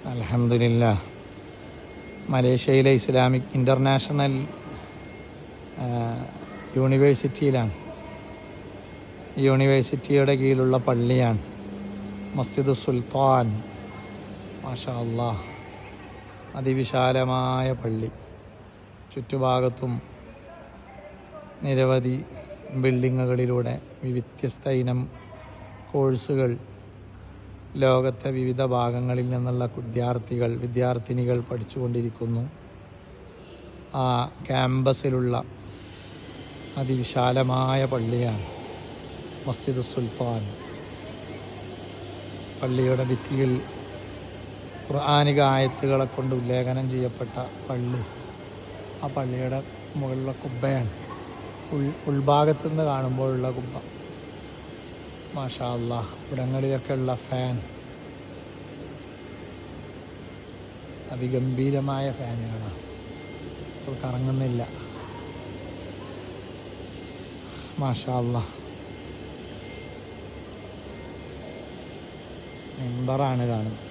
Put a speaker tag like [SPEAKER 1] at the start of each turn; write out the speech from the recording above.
[SPEAKER 1] അൽഹംദുലില്ലാഹ്. മലേഷ്യയിലെ Islamic international യൂണിവേഴ്സിറ്റിയിലാണ്. യൂണിവേഴ്സിറ്റിയുടെ കീഴിലുള്ള പള്ളിയാണ് മസ്ജിദ് സുൽത്താൻ. മാഷാ അല്ലാഹ്, അതിവിശാലമായ പള്ളി. ചുറ്റുഭാഗത്തും നിരവധി ബിൽഡിങ്ങുകളിലൂടെ വ്യത്യസ്ത ഇനം കോഴ്സുകൾ ലോകത്തെ വിവിധ ഭാഗങ്ങളിൽ നിന്നുള്ള വിദ്യാർത്ഥിനികൾ പഠിച്ചുകൊണ്ടിരിക്കുന്നു. ആ ക്യാമ്പസിലുള്ള അതിവിശാലമായ പള്ളിയാണ് മസ്ജിദ് സുൽത്താൻ. പള്ളിയുടെ ഭിത്തിയിൽ ഖുർആനിക ആയത്തുകളെ കൊണ്ട് ഉല്ലേഖനം ചെയ്യപ്പെട്ട പള്ളി. ആ പള്ളിയുടെ മുകളിലുള്ള കുബ്ബയാണ്, ഉൾഭാഗത്തു നിന്ന് കാണുമ്പോഴുള്ള കുബ്ബ. മാഷാ അല്ലാഹ്, ഇവിടങ്ങളിലൊക്കെ ഉള്ള ഫാൻ അതിഗംഭീരമായ ഫാനുകളാണ്, ഇപ്പോൾ കറങ്ങുന്നില്ല. മാഷാ അല്ലാഹ്, മെമ്പറാണ് കാണുന്നത്.